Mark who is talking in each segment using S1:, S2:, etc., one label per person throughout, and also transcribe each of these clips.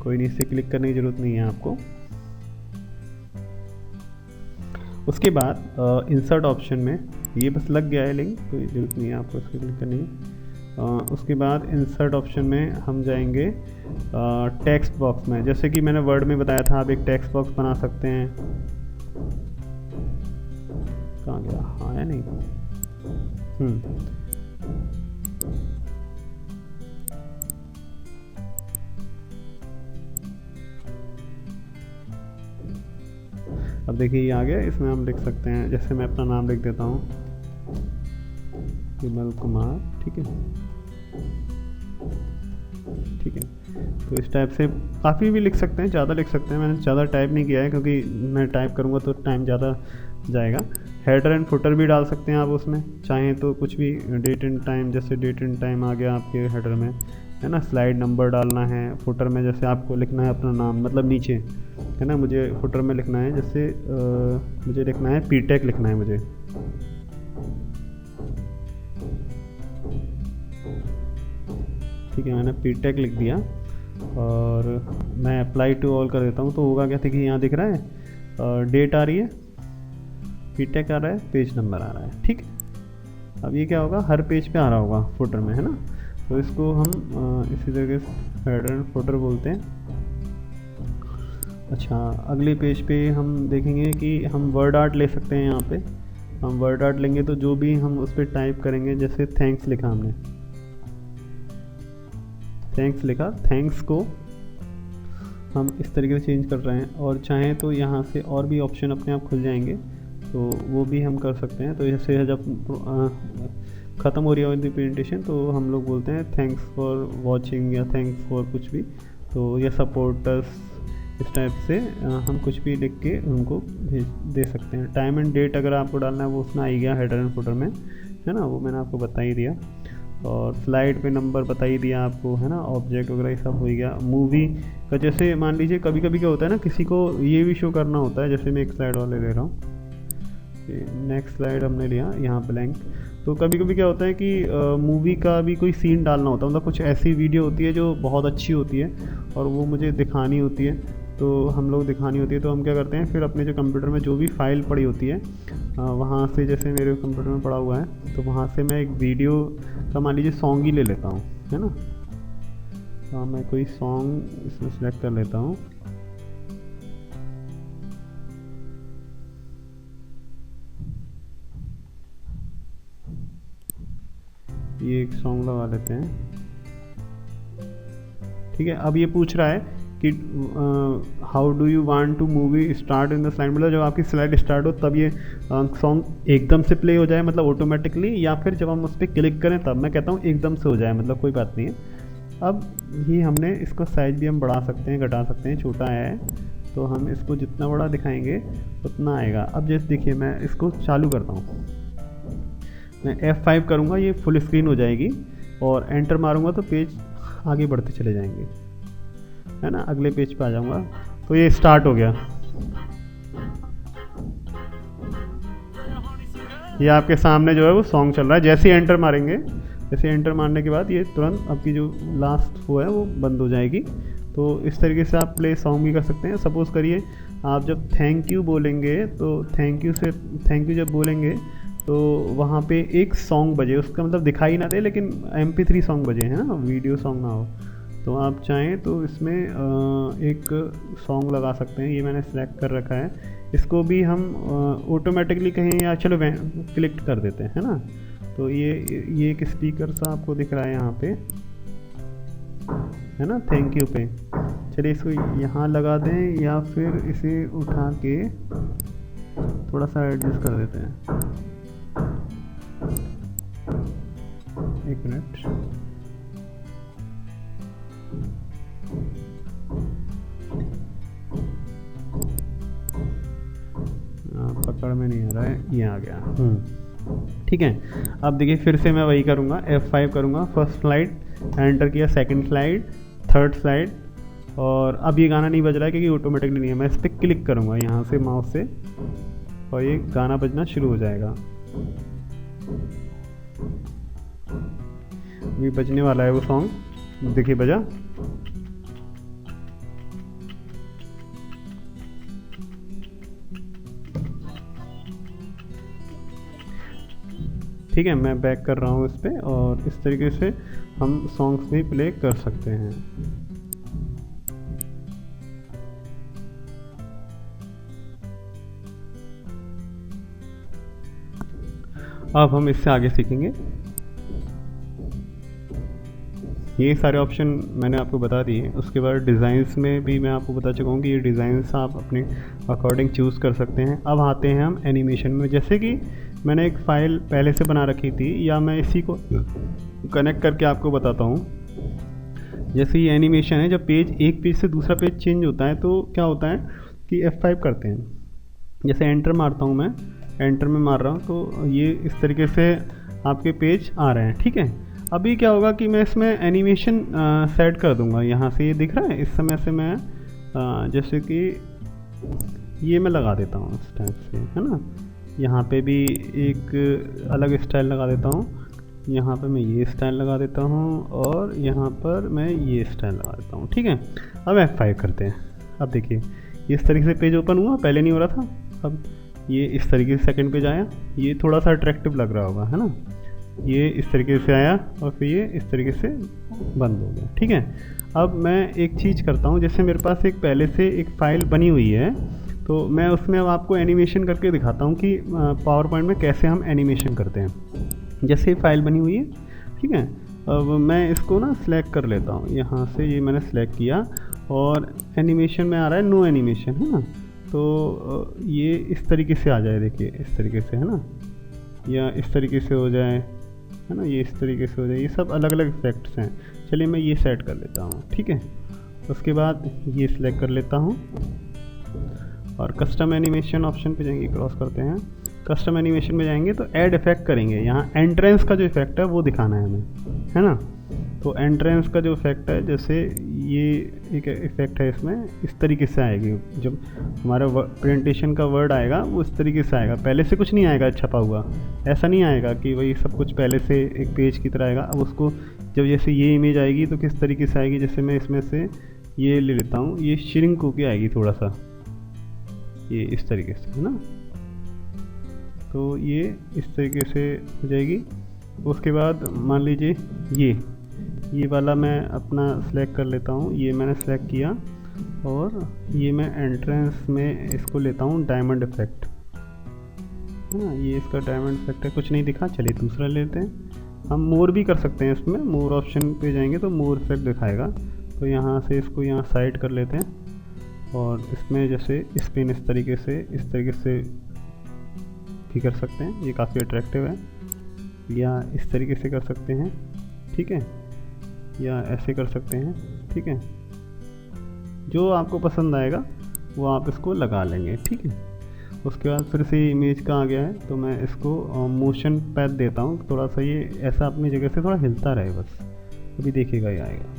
S1: कोई नहीं, इससे क्लिक करने की ज़रूरत नहीं है आपको। उसके बाद इंसर्ट ऑप्शन में ये बस लग गया है लिंक, कोई ज़रूरत नहीं है आपको इसको क्लिक करने की। उसके बाद इंसर्ट ऑप्शन में हम जाएंगे टेक्स्ट बॉक्स में। जैसे कि मैंने वर्ड में बताया था, आप एक टेक्स्ट बॉक्स बना सकते हैं। कहाँ गया? हाँ या नहीं? अब देखिए ये आ गया। इसमें हम लिख सकते हैं, जैसे मैं अपना नाम लिख देता हूँ, विमल कुमार। ठीक है, ठीक है। तो इस टाइप से काफ़ी भी लिख सकते हैं, ज़्यादा लिख सकते हैं। मैंने ज़्यादा टाइप नहीं किया है क्योंकि मैं टाइप करूँगा तो टाइम ज़्यादा जाएगा। हेडर एंड फुटर भी डाल सकते हैं आप उसमें, चाहें तो कुछ भी, डेट एंड टाइम, जैसे डेट एंड टाइम आ गया आपके हेडर में, है ना। स्लाइड नंबर डालना है। फुटर में जैसे आपको लिखना है अपना नाम, मतलब नीचे, है ना। मुझे फुटर में लिखना है, जैसे मुझे लिखना है पीटेक लिखना है मुझे। ठीक है, मैंने पीटेक लिख दिया और मैं अप्लाई टू ऑल कर देता हूँ। तो होगा क्या, देखिए यहाँ दिख रहा है डेट आ रही है, पीटेक आ रहा है, पेज नंबर आ रहा है। ठीक है, अब ये क्या होगा, हर पेज पे आ रहा होगा फुटर में, है ना। तो इसको हम इसी तरीके से हेडर एंड फुटर बोलते हैं। अच्छा, अगले पेज पे हम देखेंगे कि हम वर्ड आर्ट ले सकते हैं। यहाँ पे हम वर्ड आर्ट लेंगे तो जो भी हम उस पर टाइप करेंगे, जैसे थैंक्स लिखा हमने, थैंक्स लिखा, थैंक्स को हम इस तरीके से चेंज कर रहे हैं। और चाहें तो यहाँ से और भी ऑप्शन अपने आप खुल जाएंगे, तो वो भी हम कर सकते हैं। तो जैसे जब ख़त्म हो रही है प्रेजेंटेशन तो हम लोग बोलते हैं थैंक्स फॉर वॉचिंग या थैंक्स फॉर कुछ भी, तो या सपोर्टर्स, इस टाइप से हम कुछ भी लिख के उनको भेज दे सकते हैं। टाइम एंड डेट अगर आपको डालना है वो उसमें आ ही गया हेडर एंड फुटर में, है ना, वो मैंने आपको बता ही दिया। और स्लाइड पे नंबर बता ही दिया आपको, है ना। ऑब्जेक्ट वगैरह ये सब हो गया। मूवी का जैसे मान लीजिए कभी कभी क्या होता है ना, किसी को ये भी शो करना होता है, जैसे मैं एक स्लाइड वाले ले रहा हूँ, नेक्स्ट स्लाइड हमने लिया यहाँ ब्लैंक। तो कभी कभी क्या होता है कि मूवी का भी कोई सीन डालना होता है, मतलब कुछ ऐसी वीडियो होती है जो बहुत अच्छी होती है और वो मुझे दिखानी होती है, तो हम लोग दिखानी होती है। तो हम क्या करते हैं, फिर अपने जो कंप्यूटर में जो भी फाइल पड़ी होती है वहाँ से, जैसे मेरे कंप्यूटर में पड़ा हुआ है, तो वहाँ से मैं एक वीडियो का मान लीजिए सॉन्ग ही ले लेता हूँ, है ना। तो मैं कोई सॉन्ग इसमें सेलेक्ट कर लेता हूँ। ये एक सॉन्ग लगा लेते हैं। ठीक है, अब ये पूछ रहा है कि how do you want to movie start in the slide, मतलब जब आपकी स्लाइड स्टार्ट हो तब ये सॉन्ग एकदम से प्ले हो जाए, मतलब ऑटोमेटिकली, या फिर जब हम उस पर क्लिक करें तब। मैं कहता हूँ एकदम से हो जाए, मतलब कोई बात नहीं है। अब ये हमने इसको साइज भी हम बढ़ा सकते हैं, घटा सकते हैं। छोटा है तो हम इसको जितना बड़ा दिखाएंगे उतना आएगा। अब जैसे देखिए मैं इसको चालू करता हूँ, मैं F5 करूँगा, ये फुल स्क्रीन हो जाएगी, और एंटर मारूंगा तो पेज आगे बढ़ते चले जाएंगे, है ना। अगले पेज पे आ जाऊंगा तो ये स्टार्ट हो गया। ये आपके सामने जो है वो सॉन्ग चल रहा है। जैसे ही एंटर मारेंगे, जैसे एंटर मारने के बाद ये तुरंत आपकी जो लास्ट वो है वो बंद हो जाएगी। तो इस तरीके से आप प्ले सॉन्ग भी कर सकते हैं। सपोज़ करिए आप जब थैंक यू बोलेंगे, तो थैंक यू जब बोलेंगे तो वहाँ पे एक सॉन्ग बजे, उसका मतलब दिखाई ना दे लेकिन MP3 सॉन्ग बजे, है ना, वीडियो सॉन्ग ना हो। तो आप चाहें तो इसमें एक सॉन्ग लगा सकते हैं। ये मैंने सेलेक्ट कर रखा है। इसको भी हम ऑटोमेटिकली कहीं, या चलो क्लिक कर देते हैं, है ना। तो ये एक स्पीकर सा आपको दिख रहा है यहाँ पे, है ना, थैंक यू पे। चलिए इसको यहाँ लगा दें, या फिर इसे उठा के थोड़ा सा एडजस्ट कर देते हैं। एक मिनट, पकड़ में नहीं आ रहा है, ये आ गया। ठीक है, अब देखिए फिर से मैं वही करूँगा, F5 करूँगा, फर्स्ट स्लाइड एंटर किया, सेकंड स्लाइड, थर्ड स्लाइड, और अब ये गाना नहीं बज रहा है क्योंकि ऑटोमेटिकली नहीं है। मैं इस पर क्लिक करूँगा यहाँ से माउस से, और ये गाना बजना शुरू हो जाएगा। अभी बजने वाला है वो सॉन्ग, देखिए बजा। ठीक है, मैं बैक कर रहा हूँ इस पर, और इस तरीके से हम सॉन्ग्स भी प्ले कर सकते हैं। अब हम इससे आगे सीखेंगे। ये सारे ऑप्शन मैंने आपको बता दिए। उसके बाद डिज़ाइंस में भी मैं आपको बता चुका हूँ कि ये डिज़ाइंस आप अपने अकॉर्डिंग चूज़ कर सकते हैं। अब आते हैं हम एनिमेशन में। जैसे कि मैंने एक फ़ाइल पहले से बना रखी थी, या मैं इसी को कनेक्ट करके आपको बताता हूँ। जैसे ये एनिमेशन है, जब एक पेज से दूसरा पेज चेंज होता है तो क्या होता है कि F5 करते हैं। जैसे एंटर मारता हूँ, मैं एंटर में मार रहा हूँ तो ये इस तरीके से आपके पेज आ रहे हैं। ठीक है, अभी क्या होगा कि मैं इसमें एनिमेशन सेट कर दूंगा। यहाँ से ये दिख रहा है, इस समय से मैं जैसे कि ये मैं लगा देता हूँ इस टाइप से, है ना। यहाँ पे भी एक अलग स्टाइल लगा देता हूँ, यहाँ पे मैं ये स्टाइल लगा देता हूँ, और यहाँ पर मैं ये स्टाइल लगा देता हूँ। ठीक है, अब F5 करते हैं। अब देखिए ये इस तरीके से पेज ओपन हुआ, पहले नहीं हो रहा था, अब ये इस तरीके से सेकंड पेज आया। ये थोड़ा सा अट्रैक्टिव लग रहा होगा, है ना। ये इस तरीके से आया और फिर ये इस तरीके से बंद हो गया। ठीक है, अब मैं एक चीज़ करता हूँ। जैसे मेरे पास एक पहले से एक फ़ाइल बनी हुई है, तो मैं उसमें अब आपको एनिमेशन करके दिखाता हूँ कि पावर पॉइंट में कैसे हम एनिमेशन करते हैं। जैसे फाइल बनी हुई है, ठीक है, अब मैं इसको ना सिलेक्ट कर लेता हूँ। यहाँ से ये मैंने सिलेक्ट किया और एनिमेशन में आ रहा है नो एनिमेशन, है ना। तो ये इस तरीके से आ जाए, देखिए इस तरीके से, है ना, या इस तरीके से हो जाए, है ना, ये इस तरीके से हो जाए। ये सब अलग अलग इफेक्ट्स हैं। चलिए मैं ये सेट कर लेता हूँ। ठीक है, उसके बाद ये सिलेक्ट कर लेता हूँ और कस्टम एनिमेशन ऑप्शन पे जाएंगे, क्रॉस करते हैं, कस्टम एनिमेशन में जाएंगे तो ऐड इफेक्ट करेंगे। यहाँ एंट्रेंस का जो इफेक्ट है वो दिखाना है हमें, है ना। तो एंट्रेंस का जो इफेक्ट है, जैसे ये एक इफेक्ट है, इसमें इस तरीके से आएगी। जब हमारा प्रेजेंटेशन का वर्ड आएगा वो इस तरीके से आएगा, पहले से कुछ नहीं आएगा छपा हुआ। ऐसा नहीं आएगा कि वही सब कुछ पहले से एक पेज की तरह आएगा। अब उसको जब जैसे ये इमेज आएगी तो किस तरीके से आएगी, जैसे मैं इसमें से ये ले लेता हूँ, ये श्रिंक होके आएगी थोड़ा सा, ये इस तरीके से, है ना। तो ये इस तरीके से हो जाएगी। उसके बाद मान लीजिए ये वाला मैं अपना सेलेक्ट कर लेता हूँ। ये मैंने सेलेक्ट किया और ये मैं एंट्रेंस में इसको लेता हूँ डायमंड इफेक्ट, है ना। ये इसका डायमंड इफेक्ट है, कुछ नहीं दिखा, चलिए दूसरा लेते हैं। हम मोर भी कर सकते हैं, इसमें मोर ऑप्शन पे जाएंगे तो मोर इफेक्ट दिखाएगा। तो यहाँ से इसको यहाँ साइड कर लेते हैं और इसमें जैसे स्पिन इस तरीके से भी कर सकते हैं, ये काफ़ी अट्रैक्टिव है। या इस तरीके से कर सकते हैं, ठीक है, या ऐसे कर सकते हैं, ठीक है। जो आपको पसंद आएगा वो आप इसको लगा लेंगे, ठीक है। उसके बाद फिर से इमेज का आ गया है तो मैं इसको मोशन पैथ देता हूँ थोड़ा सा, ये ऐसा अपनी जगह से थोड़ा हिलता रहे बस, अभी देखिएगा ये आएगा।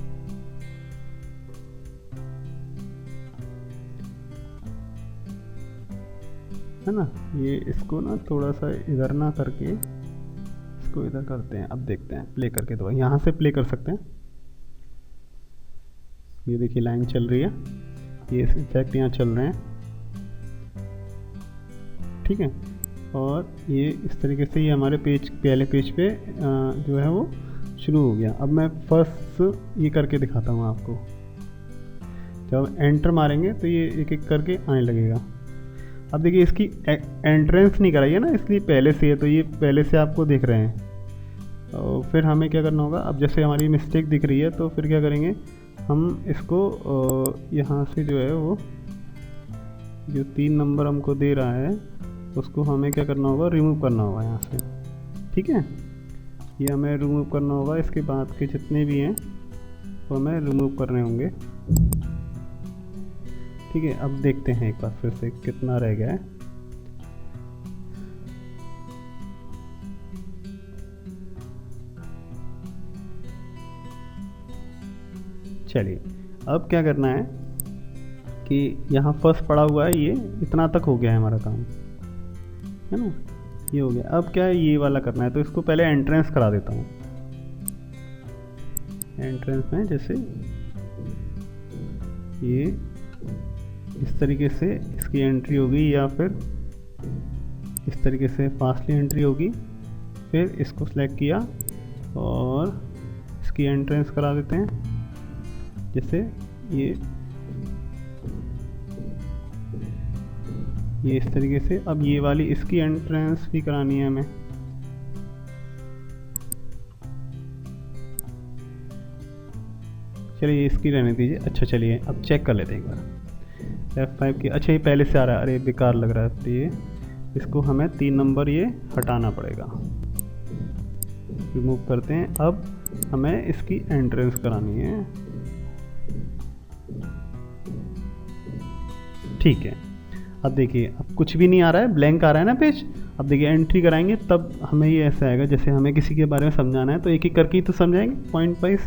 S1: है ना, ये इसको ना थोड़ा सा इधर ना करके इसको इधर करते हैं। अब देखते हैं प्ले करके, तो यहाँ से प्ले कर सकते हैं। ये देखिए लाइन चल रही है, ये इफेक्ट यहाँ चल रहे हैं, ठीक है। और ये इस तरीके से ये हमारे पहले पेज पे जो है वो शुरू हो गया। अब मैं फर्स्ट ये करके दिखाता हूँ आपको। जब एंटर मारेंगे तो ये एक एक करके आने लगेगा। अब देखिए इसकी एंट्रेंस नहीं कराई है ना, इसलिए पहले से है, तो ये पहले से आपको दिख रहे हैं। और फिर हमें क्या करना होगा, अब जैसे हमारी मिस्टेक दिख रही है तो फिर क्या करेंगे, हम इसको यहाँ से जो है वो जो 3 नंबर हमको दे रहा है उसको हमें क्या करना होगा, रिमूव करना होगा यहाँ से, ठीक है। ये हमें रिमूव करना होगा। इसके बाद के जितने भी हैं वो हमें रिमूव करने होंगे, ठीक है। अब देखते हैं एक बार फिर से कितना रह गया है। चलिए अब क्या करना है कि यहाँ फर्स्ट पड़ा हुआ है, ये इतना तक हो गया है हमारा काम, है ना, ये हो गया। अब क्या है, ये वाला करना है, तो इसको पहले एंट्रेंस करा देता हूँ। एंट्रेंस में जैसे ये इस तरीके से इसकी एंट्री होगी, या फिर इस तरीके से फास्टली एंट्री होगी, फिर इसको सिलेक्ट किया और इसकी एंट्रेंस करा देते हैं, जैसे ये इस तरीके से। अब ये वाली इसकी एंट्रेंस भी करानी है हमें। चलिए इसकी रहने दीजिए। अच्छा चलिए अब चेक कर लेते हैं एक बार F5 की। अच्छा ये पहले से आ रहा है, अरे बेकार लग रहा है, तो ये इसको हमें 3 नंबर ये हटाना पड़ेगा। रिमूव करते हैं। अब हमें इसकी एंट्रेंस करानी है, ठीक है। अब देखिए अब कुछ भी नहीं आ रहा है, ब्लैंक आ रहा है ना पेज। अब देखिए एंट्री कराएंगे तब हमें ये ऐसा आएगा, जैसे हमें किसी के बारे में समझाना है तो एक एक करके ही तो समझाएंगे पॉइंट वाइज।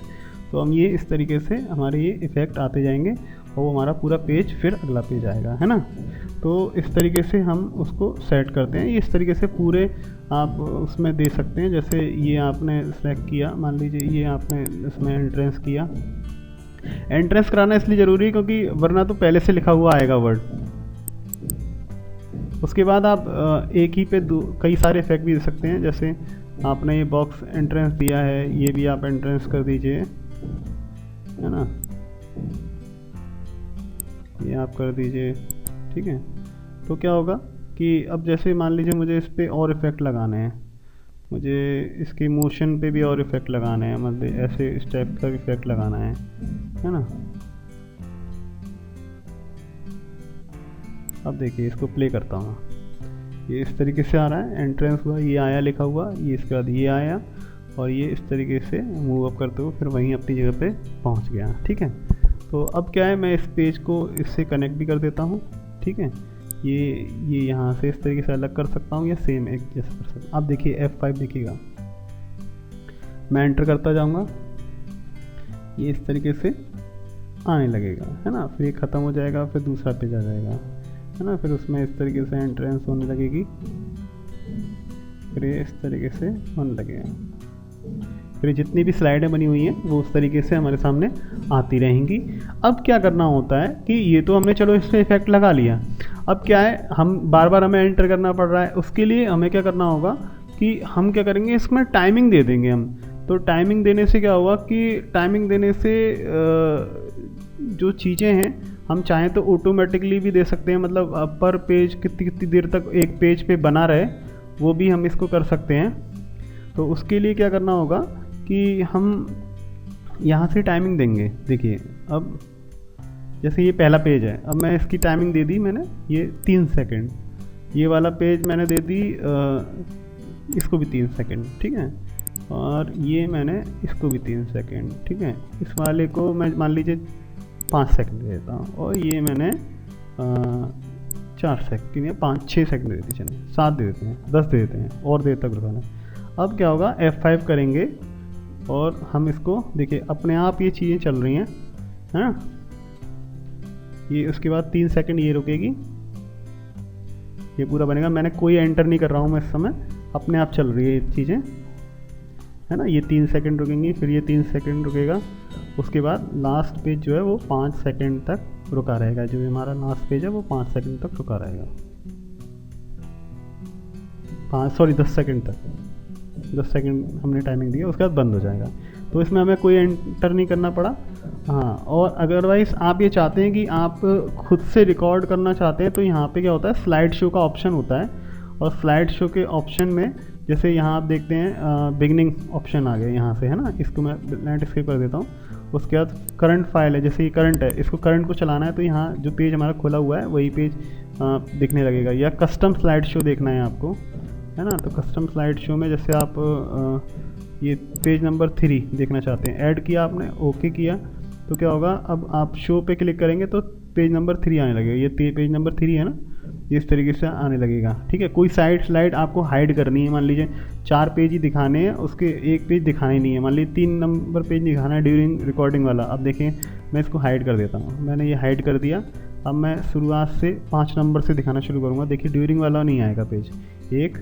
S1: तो हम ये इस तरीके से हमारे ये इफ़ेक्ट आते जाएंगे और वो हमारा पूरा पेज फिर अगला पेज आएगा, है ना। तो इस तरीके से हम उसको सेट करते हैं। इस तरीके से पूरे आप उसमें दे सकते हैं। जैसे ये आपने सेलेक्ट किया, मान लीजिए ये आपने इसमें एंट्रेंस किया। एंट्रेंस कराना इसलिए ज़रूरी है क्योंकि वरना तो पहले से लिखा हुआ आएगा वर्ड। उसके बाद आप एक ही पे कई सारे इफेक्ट भी दे सकते हैं। जैसे आपने ये बॉक्स एंट्रेंस दिया है, ये भी आप एंट्रेंस कर दीजिए, है ना, ये आप कर दीजिए, ठीक है। तो क्या होगा कि अब जैसे मान लीजिए मुझे इस पर और इफ़ेक्ट लगाने हैं, मुझे इसके मोशन पे भी और इफ़ेक्ट लगाने हैं, मतलब ऐसे इस टाइप का इफ़ेक्ट लगाना है ना। अब देखिए इसको प्ले करता हूँ, ये इस तरीके से आ रहा है, एंट्रेंस हुआ, ये आया लिखा हुआ, ये इसके बाद ये आया और ये इस तरीके से मूव अप करते हुए फिर वहीं अपनी जगह पे पहुँच गया, ठीक है। तो अब क्या है, मैं इस पेज को इससे कनेक्ट भी कर देता हूँ, ठीक है। ये यहाँ से इस तरीके से अलग कर सकता हूँ या सेम एक जैसा कर सकता हूँ। अब देखिए F5 देखिएगा, मैं एंटर करता जाऊँगा, ये इस तरीके से आने लगेगा, है ना। फिर ये ख़त्म हो जाएगा, फिर दूसरा पेज आ जाएगा, है ना। फिर उसमें इस तरीके से एंट्रेंस होने लगेगी, फिर ये इस तरीके से होने लगेगा। फिर जितनी भी स्लाइडें बनी हुई हैं वो उस तरीके से हमारे सामने आती रहेंगी। अब क्या करना होता है कि ये तो हमने चलो इसमें इफेक्ट लगा लिया, अब क्या है, हम बार बार हमें एंटर करना पड़ रहा है। उसके लिए हमें क्या करना होगा कि हम क्या करेंगे, इसमें टाइमिंग दे देंगे हम। तो टाइमिंग देने से क्या होगा कि टाइमिंग देने से जो चीज़ें हैं हम चाहें तो ऑटोमेटिकली भी दे सकते हैं, मतलब पर पेज कितनी कितनी देर तक एक पेज पे बना रहे वो भी हम इसको कर सकते हैं। तो उसके लिए क्या करना होगा कि हम यहाँ से टाइमिंग देंगे। देखिए अब जैसे ये पहला पेज है, अब मैं इसकी टाइमिंग दे दी मैंने, ये 3 सेकंड। ये वाला पेज मैंने दे दी इसको भी 3 सेकंड, ठीक है। और ये मैंने इसको भी 3 सेकंड, ठीक है। इस वाले को मैं मान लीजिए 5 सेकंड दे देता हूँ और ये मैंने 4 सेकंड या 5-6 सेकंड दे देती, चलिए 7 दे देते हैं, 10 दे देते हैं और देर तक रुकाना। अब क्या होगा, F5 करेंगे और हम इसको देखिए अपने आप ये चीज़ें चल रही हैं, है ना। ये उसके बाद 3 सेकंड ये रुकेगी, ये पूरा बनेगा। मैंने कोई एंटर नहीं कर रहा हूँ मैं इस समय, अपने आप चल रही है ये चीज़ें, है ना। ये 3 सेकंड रुकेंगी, फिर ये 3 सेकंड रुकेगा। उसके बाद लास्ट पेज जो है वो 5 सेकंड तक रुका रहेगा। जो हमारा लास्ट पेज है वो 5 सेकंड तक रुका रहेगा, 10 सेकंड तक, 10 सेकंड हमने टाइमिंग दी है, उसके बाद बंद हो जाएगा। तो इसमें हमें कोई एंटर नहीं करना पड़ा। हाँ, और अदरवाइज़ आप ये चाहते हैं कि आप खुद से रिकॉर्ड करना चाहते हैं तो यहाँ पे क्या होता है, स्लाइड शो का ऑप्शन होता है। और स्लाइड शो के ऑप्शन में जैसे यहाँ आप देखते हैं बिगनिंग ऑप्शन आ गया यहाँ से, है ना। इसको मैं नेट स्किप कर देता हूँ। उसके बाद करंट फाइल है, जैसे ये करंट है, इसको करंट को चलाना है तो यहाँ जो पेज हमारा खुला हुआ है वही पेज दिखने लगेगा। या कस्टम स्लाइड शो देखना है आपको, है ना। तो कस्टम स्लाइड शो में जैसे आप ये पेज नंबर 3 देखना चाहते हैं, ऐड किया आपने, ओके किया, तो क्या होगा, अब आप शो पे क्लिक करेंगे तो पेज नंबर 3 आने लगेगा। ये पेज नंबर 3 है ना, इस तरीके से आने लगेगा, ठीक है। कोई स्लाइड आपको हाइड करनी है, मान लीजिए 4 पेज ही दिखाने हैं, उसके एक पेज दिखाने नहीं है, मान लीजिए 3 नंबर पेज दिखाना है ड्यूरिंग रिकॉर्डिंग वाला। अब देखें मैं इसको हाइड कर देता हूँ, मैंने ये हाइड कर दिया। अब मैं शुरुआत से 5 नंबर से दिखाना शुरू करूँगा। देखिए ड्यूरिंग वाला नहीं आएगा पेज, 1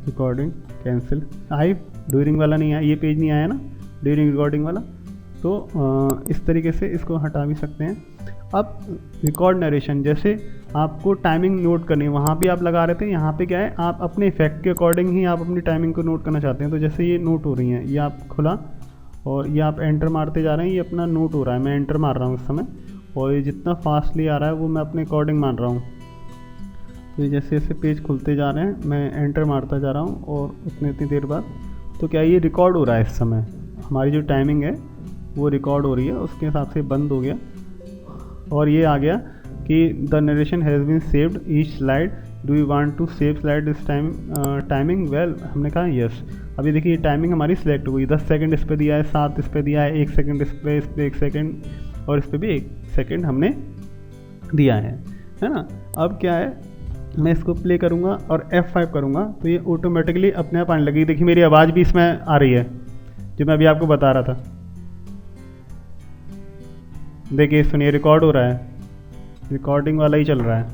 S1: रिकॉर्डिंग कैंसिल, ड्यूरिंग वाला नहीं आया, ये पेज नहीं आया ना ड्यूरिंग रिकॉर्डिंग वाला। तो इस तरीके से इसको हटा भी सकते हैं। अब रिकॉर्ड नरेशन, जैसे आपको टाइमिंग नोट करनी है, वहाँ भी आप लगा रहे थे, यहाँ पे क्या है आप अपने इफेक्ट के अकॉर्डिंग ही आप अपनी टाइमिंग को नोट करना चाहते हैं। तो जैसे ये नोट हो रही हैं, ये आप खुला और ये आप एंटर मारते जा रहे हैं, ये अपना नोट हो रहा है, मैं एंटर मार रहा हूँ इस समय, और ये जितना फास्टली आ रहा है वो मैं अपने अकॉर्डिंग मान रहा हूँ। तो ये जैसे जैसे पेज खुलते जा रहे हैं मैं एंटर मारता जा रहा हूँ, और उतनी इतनी देर बाद तो क्या ये रिकॉर्ड हो रहा है, इस समय हमारी जो टाइमिंग है वो रिकॉर्ड हो रही है, उसके हिसाब से बंद हो गया। और ये आ गया कि the narration has been saved each slide, do you want to save slide this timing, well हमने कहा यस। अभी देखिए टाइमिंग हमारी सिलेक्ट हो गई, 10 सेकंड इस पर दिया है, 7 इस पर दिया है, 1 सेकंड इस पर 1 सेकंड, और इस पर भी 1 सेकंड हमने दिया है ना। अब क्या है, मैं इसको प्ले करूँगा और F5 करूँगा तो ये ऑटोमेटिकली अपने आप आने लगी। देखिए मेरी आवाज़ भी इसमें आ रही है जो मैं अभी आपको बता रहा था। देखिए सुनिए, रिकॉर्ड हो रहा है, रिकॉर्डिंग वाला ही चल रहा है।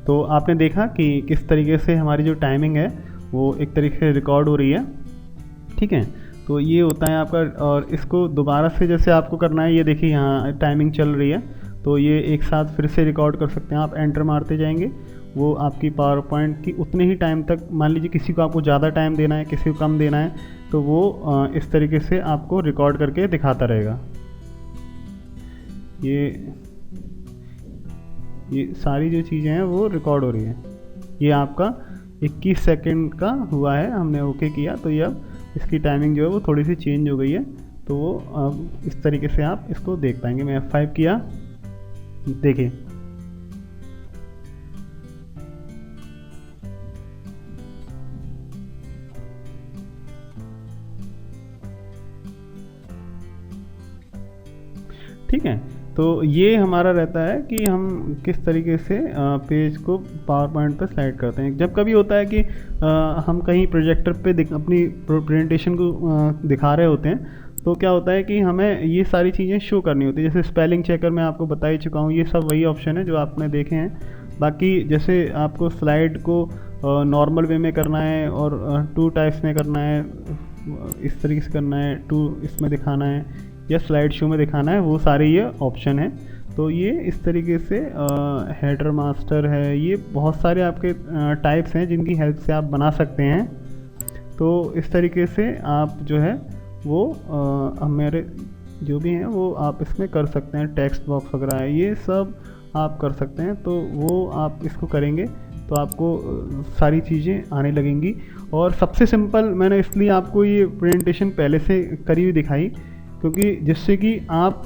S1: तो आपने देखा कि किस तरीके से हमारी जो टाइमिंग है वो एक तरीके से रिकॉर्ड हो रही है, ठीक है। तो ये होता है आपका, और इसको दोबारा से जैसे आपको करना है, ये देखिए यहाँ टाइमिंग चल रही है, तो ये एक साथ फिर से रिकॉर्ड कर सकते हैं आप। एंटर मारते जाएंगे, वो आपकी पावर पॉइंट की उतने ही टाइम तक, मान लीजिए किसी को आपको ज़्यादा टाइम देना है, किसी को कम देना है, तो वो इस तरीके से आपको रिकॉर्ड करके दिखाता रहेगा। ये सारी जो चीज़ें हैं वो रिकॉर्ड हो रही हैं। ये आपका 21 सेकंड का हुआ है, हमने ओके किया, तो ये अब इसकी टाइमिंग जो है वो थोड़ी सी चेंज हो गई है। तो वो अब इस तरीके से आप इसको देख पाएंगे। मैं F5 किया, देखिए ठीक है। तो ये हमारा रहता है कि हम किस तरीके से पेज को पावर पॉइंट पर स्लाइड करते हैं। जब कभी होता है कि हम कहीं प्रोजेक्टर पे अपनी प्रेजेंटेशन को दिखा रहे होते हैं, तो क्या होता है कि हमें ये सारी चीज़ें शो करनी होती है। जैसे स्पेलिंग चेकर मैं आपको बता ही चुका हूँ, ये सब वही ऑप्शन है जो आपने देखे हैं। बाकी जैसे आपको स्लाइड को नॉर्मल वे में करना है और 2 टाइप्स में करना है, इस तरीके से करना है, 2 इसमें दिखाना है या स्लाइड शो में दिखाना है, वो सारे ये ऑप्शन है। तो ये इस तरीके से हेडर मास्टर है, ये बहुत सारे आपके टाइप्स हैं जिनकी हेल्प से आप बना सकते हैं। तो इस तरीके से आप जो है वो मेरे जो भी हैं वो आप इसमें कर सकते हैं। टेक्स्ट बॉक्स वगैरह है, ये सब आप कर सकते हैं। तो वो आप इसको करेंगे तो आपको सारी चीज़ें आने लगेंगी। और सबसे सिंपल मैंने इसलिए आपको ये प्रेजेंटेशन पहले से करी हुई दिखाई, क्योंकि जिससे कि आप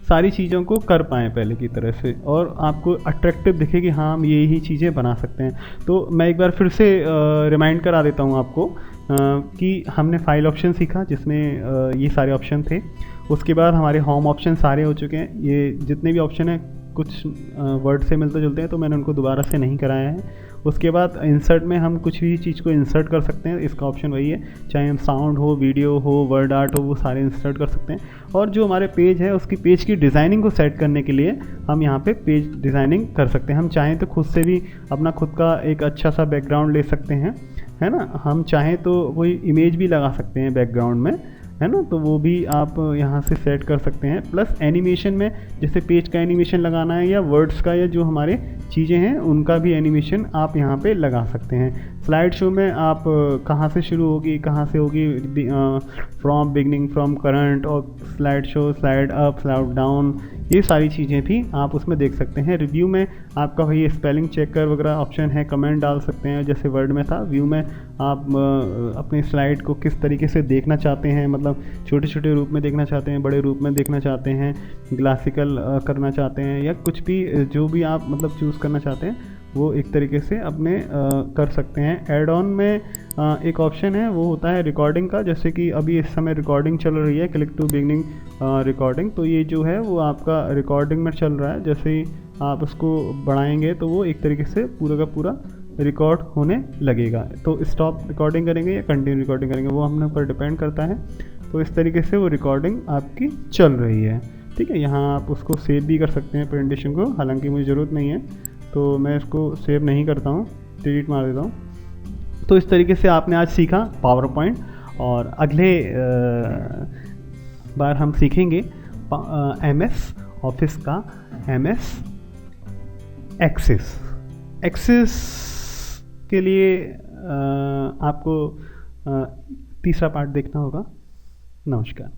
S1: सारी चीज़ों को कर पाएँ पहले की तरह से, और आपको अट्रैक्टिव दिखे कि हाँ हम ये ही चीज़ें बना सकते हैं। तो मैं एक बार फिर से रिमाइंड करा देता हूँ आपको कि हमने फाइल ऑप्शन सीखा जिसमें ये सारे ऑप्शन थे। उसके बाद हमारे होम ऑप्शन सारे हो चुके हैं। ये जितने भी ऑप्शन हैं कुछ वर्ड से मिलते जुलते हैं, तो मैंने उनको दोबारा से नहीं कराया है। उसके बाद इंसर्ट में हम कुछ भी चीज़ को इंसर्ट कर सकते हैं, इसका ऑप्शन वही है। चाहे हम साउंड हो, वीडियो हो, वर्ड आर्ट हो, वो सारे इंसर्ट कर सकते हैं। और जो हमारे पेज है उसकी पेज की डिज़ाइनिंग को सेट करने के लिए हम यहाँ पे पेज डिज़ाइनिंग कर सकते हैं। हम चाहें तो खुद से भी अपना खुद का एक अच्छा सा बैकग्राउंड ले सकते हैं, है ना। हम चाहें तो कोई इमेज भी लगा सकते हैं बैकग्राउंड में, है ना। तो वो भी आप यहाँ से सेट कर सकते हैं। प्लस एनिमेशन में जैसे पेज का एनिमेशन लगाना है या वर्ड्स का या जो हमारे चीज़ें हैं उनका भी एनिमेशन आप यहाँ पे लगा सकते हैं। स्लाइड शो में आप कहाँ से शुरू होगी, कहाँ से होगी, फ्रॉम बिगनिंग, फ्रॉम करंट, और slide show, slide up, slide down, ये सारी चीज़ें भी आप उसमें देख सकते हैं। रिव्यू में आपका वही स्पेलिंग चेकर वगैरह ऑप्शन है, कमेंट डाल सकते हैं जैसे वर्ड में था। व्यू में आप अपनी स्लाइड को किस तरीके से देखना चाहते हैं, मतलब छोटे छोटे रूप में देखना चाहते हैं, बड़े रूप में देखना चाहते हैं, ग्लासिकल करना चाहते हैं, या कुछ भी जो भी आप मतलब चूज़ करना चाहते हैं वो एक तरीके से अपने कर सकते हैं। ऐड ऑन में एक ऑप्शन है वो होता है रिकॉर्डिंग का। जैसे कि अभी इस समय रिकॉर्डिंग चल रही है, क्लिक टू बिगनिंग रिकॉर्डिंग, तो ये जो है वो आपका रिकॉर्डिंग में चल रहा है। जैसे ही आप उसको बढ़ाएंगे तो वो एक तरीके से पूरा का पूरा रिकॉर्ड होने लगेगा। तो स्टॉप रिकॉर्डिंग करेंगे या कंटिन्यू रिकॉर्डिंग करेंगे वो हमने ऊपर डिपेंड करता है। तो इस तरीके से वो रिकॉर्डिंग आपकी चल रही है, ठीक है। यहाँ आप उसको सेव भी कर सकते हैं प्रेजेंटेशन को, हालांकि मुझे ज़रूरत नहीं है, तो मैं इसको सेव नहीं करता हूँ, डिलीट मार देता हूँ। तो इस तरीके से आपने आज सीखा पावर पॉइंट, और अगले बार हम सीखेंगे MS ऑफिस का MS एक्सेस के लिए आपको तीसरा पार्ट देखना होगा। नमस्कार।